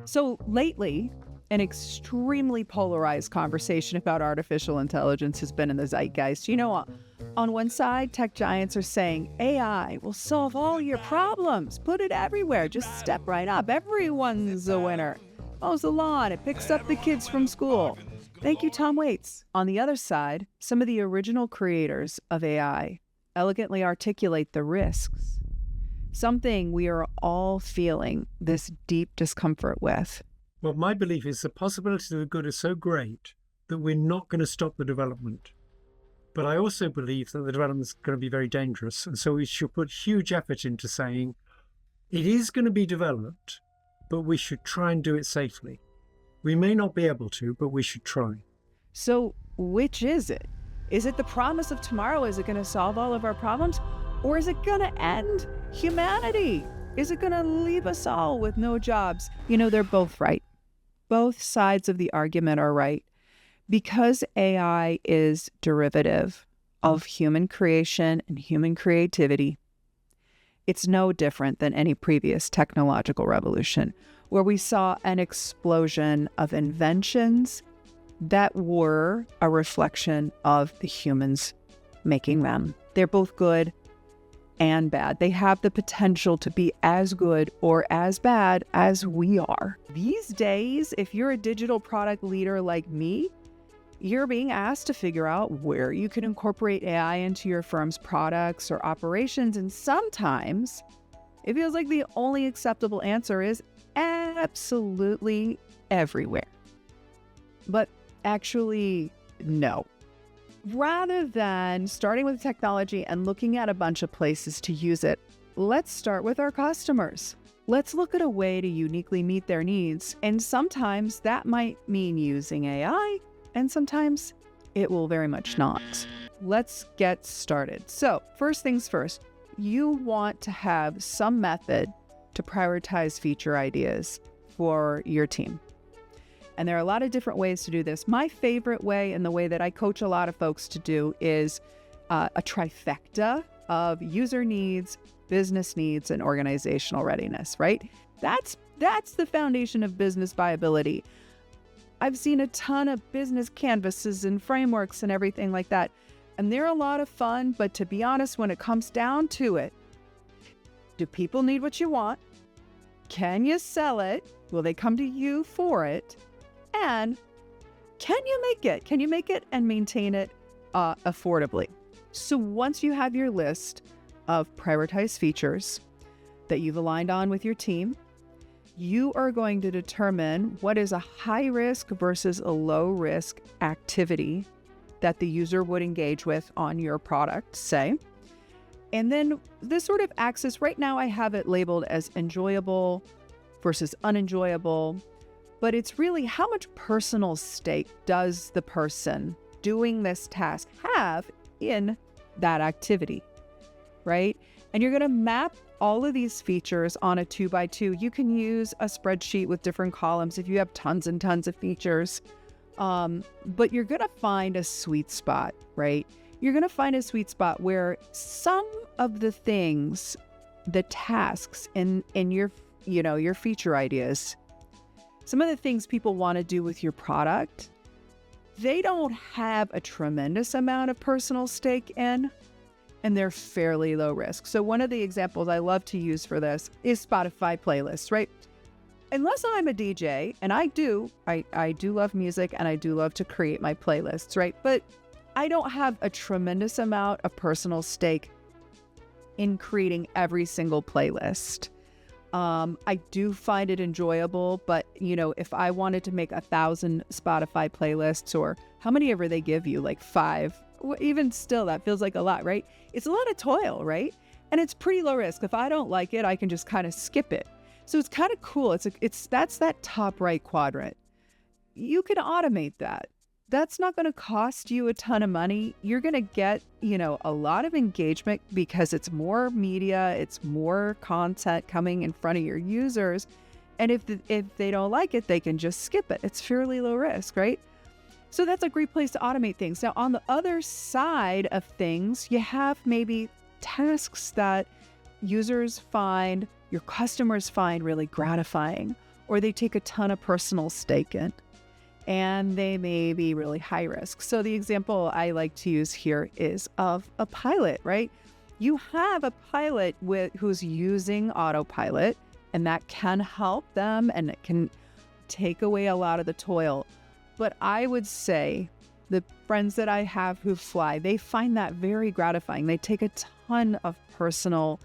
So lately, an extremely polarized conversation about artificial intelligence has been in the zeitgeist. On one side, tech giants are saying AI will solve all your problems. Put it everywhere. Just step right up. Everyone's a winner. Mows the lawn. It picks up the kids from school. Thank you, Tom Waits. On the other side, some of the original creators of AI elegantly articulate the risks, something we are all feeling this deep discomfort with. Well, my belief is the possibility of the good is so great that we're not going to stop the development. But I also believe that the development is going to be very dangerous. And so we should put huge effort into saying it is going to be developed, but we should try and do it safely. We may not be able to, but we should try. So which is it? Is it the promise of tomorrow? Is it going to solve all of our problems? Or is it going to end humanity? Is it going to leave us all with no jobs? They're both right. Both sides of the argument are right. Because AI is derivative of human creation and human creativity, it's no different than any previous technological revolution, where we saw an explosion of inventions that were a reflection of the humans making them. They're both good and bad. They have the potential to be as good or as bad as we are. These days, if you're a digital product leader like me, you're being asked to figure out where you can incorporate AI into your firm's products or operations. And sometimes it feels like the only acceptable answer is absolutely everywhere. But actually, no. Rather than starting with technology and looking at a bunch of places to use it, let's start with our customers. Let's look at a way to uniquely meet their needs. And sometimes that might mean using AI, and sometimes it will very much not. Let's get started. So first things first, you want to have some method to prioritize feature ideas for your team. And there are a lot of different ways to do this. My favorite way, and the way that I coach a lot of folks to do, is a trifecta of user needs, business needs, and organizational readiness, right? That's the foundation of business viability. I've seen a ton of business canvases and frameworks and everything like that, and they're a lot of fun, but to be honest, when it comes down to it, do people need what you want? Can you sell it? Will they come to you for it? And can you make it? Can you make it and maintain it affordably? So once you have your list of prioritized features that you've aligned on with your team, you are going to determine what is a high risk versus a low risk activity that the user would engage with on your product, say. And then this sort of axis, right now I have it labeled as enjoyable versus unenjoyable. But it's really how much personal stake does the person doing this task have in that activity, right? And you're going to map all of these features on a 2x2. You can use a spreadsheet with different columns if you have tons and tons of features. But you're going to find a sweet spot, right? You're going to find a sweet spot where some of the things, the tasks in your feature ideas, some of the things people want to do with your product, they don't have a tremendous amount of personal stake in, and they're fairly low risk. So one of the examples I love to use for this is Spotify playlists, right? Unless I'm a DJ, and I do love music and I do love to create my playlists, right? But I don't have a tremendous amount of personal stake in creating every single playlist. I do find it enjoyable, but if I wanted to make 1,000 Spotify playlists, or how many ever they give you, like 5, even still, that feels like a lot, right? It's a lot of toil, right? And it's pretty low risk. If I don't like it, I can just kind of skip it. So it's kind of cool. That's that top right quadrant. You can automate that. That's not going to cost you a ton of money. You're going to get, a lot of engagement because it's more media, it's more content coming in front of your users. And if they don't like it, they can just skip it. It's fairly low risk, right? So that's a great place to automate things. Now, on the other side of things, you have maybe tasks that users find, your customers find really gratifying, or they take a ton of personal stake in, and they may be really high risk. So the example I like to use here is of a pilot, right? You have a pilot who's using autopilot, and that can help them and it can take away a lot of the toil. But I would say the friends that I have who fly, they find that very gratifying. They take a ton of personal,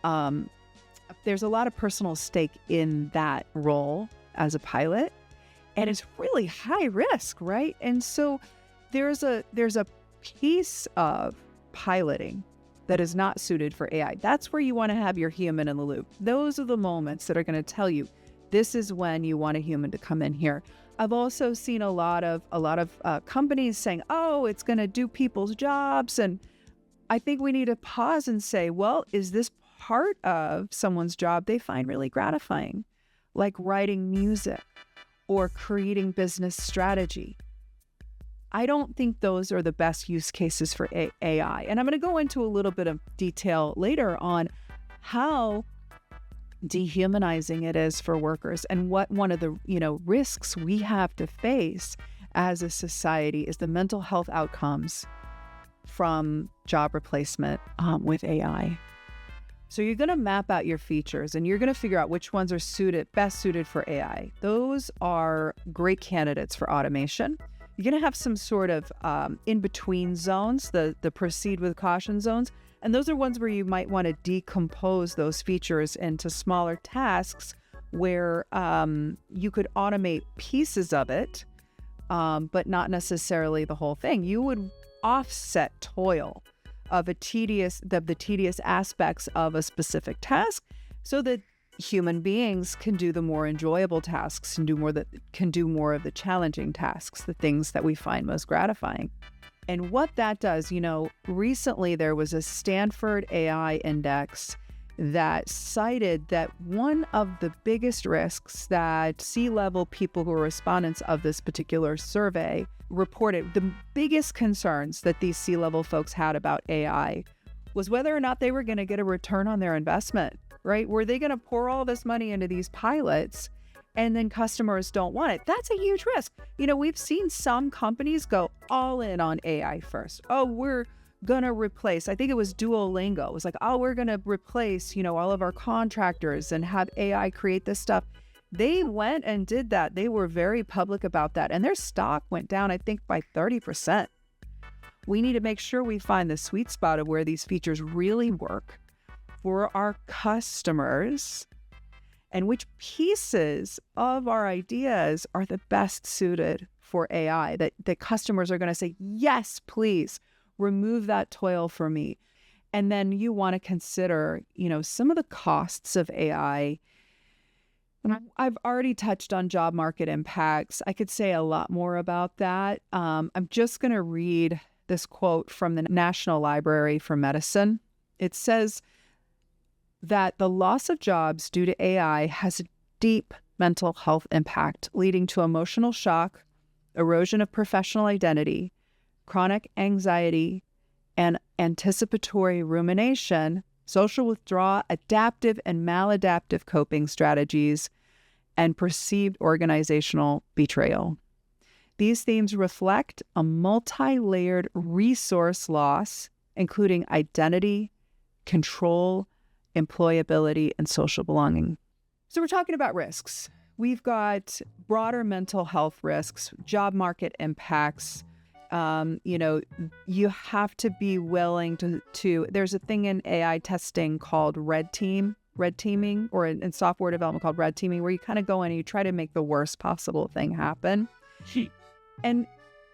there's a lot of personal stake in that role as a pilot, and it's really high risk, right? And so there's a piece of piloting that is not suited for AI. That's where you want to have your human in the loop. Those are the moments that are going to tell you, this is when you want a human to come in here. I've also seen a lot of companies saying, oh, it's going to do people's jobs. And I think we need to pause and say, well, is this part of someone's job they find really gratifying, like writing music or creating business strategy? I don't think those are the best use cases for AI. And I'm going to go into a little bit of detail later on how dehumanizing it is for workers, and what one of the risks we have to face as a society is the mental health outcomes from job replacement with AI. So you're going to map out your features and you're going to figure out which ones are best suited for AI. Those are great candidates for automation. You're going to have some sort of in-between zones, the proceed with caution zones. And those are ones where you might want to decompose those features into smaller tasks where you could automate pieces of it, but not necessarily the whole thing. You would offset toil of the tedious aspects of a specific task so that human beings can do the more enjoyable tasks and do more of the challenging tasks, the things that we find most gratifying. And what that does, recently there was a Stanford AI index that cited that one of the biggest risks that C-level people who are respondents of this particular survey reported, the biggest concerns that these C-level folks had about AI was whether or not they were going to get a return on their investment, right? Were they going to pour all this money into these pilots and then customers don't want it? That's a huge risk. We've seen some companies go all in on AI first. Oh, we're going to replace, I think it was Duolingo. It was like, oh, we're going to replace, all of our contractors and have AI create this stuff. They went and did that. They were very public about that. And their stock went down, I think, by 30%. We need to make sure we find the sweet spot of where these features really work for our customers and which pieces of our ideas are the best suited for AI, that customers are going to say, yes, please remove that toil for me. And then you want to consider, some of the costs of AI. And I've already touched on job market impacts. I could say a lot more about that. I'm just going to read this quote from the National Library for Medicine. It says that the loss of jobs due to AI has a deep mental health impact, leading to emotional shock, erosion of professional identity, chronic anxiety, and anticipatory rumination, social withdrawal, adaptive and maladaptive coping strategies, and perceived organizational betrayal. These themes reflect a multi-layered resource loss, including identity, control, employability, and social belonging. So we're talking about risks. We've got broader mental health risks, job market impacts. You have to be willing to there's a thing in AI testing called red teaming, or in software development called red teaming, where you kind of go in and you try to make the worst possible thing happen. And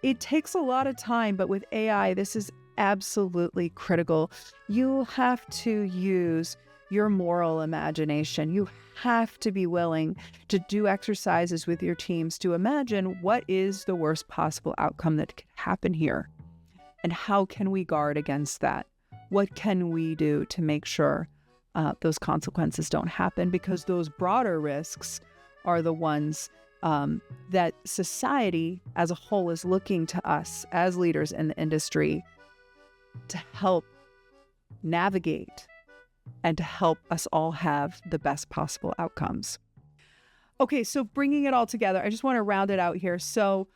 it takes a lot of time, but with AI, this is absolutely critical. You have to use your moral imagination. You have to be willing to do exercises with your teams to imagine what is the worst possible outcome that could happen here, and how can we guard against that? What can we do to make sure those consequences don't happen? Because those broader risks are the ones that society as a whole is looking to us as leaders in the industry to help navigate and to help us all have the best possible outcomes. Okay, so bringing it all together, I just want to round it out here. So,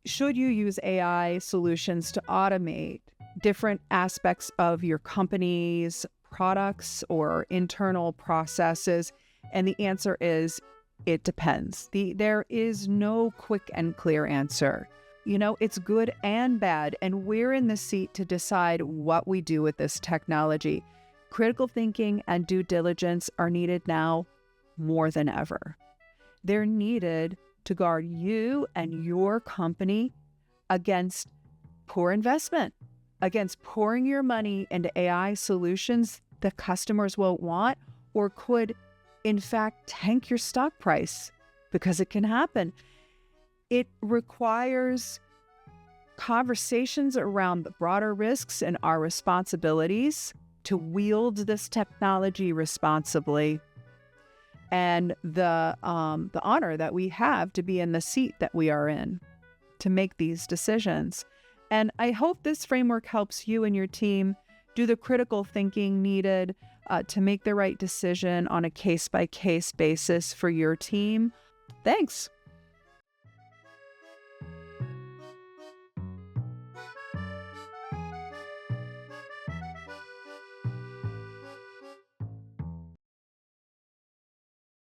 should you use AI solutions to automate different aspects of your company's products or internal processes? And the answer is it depends. There is no quick and clear answer. It's good and bad, and we're in the seat to decide what we do with this technology. Critical thinking and due diligence are needed now more than ever. They're needed to guard you and your company against poor investment, against pouring your money into AI solutions that customers won't want or could, in fact, tank your stock price, because it can happen. It requires conversations around the broader risks and our responsibilities to wield this technology responsibly, and the honor that we have to be in the seat that we are in to make these decisions. And I hope this framework helps you and your team do the critical thinking needed to make the right decision on a case-by-case basis for your team. Thanks.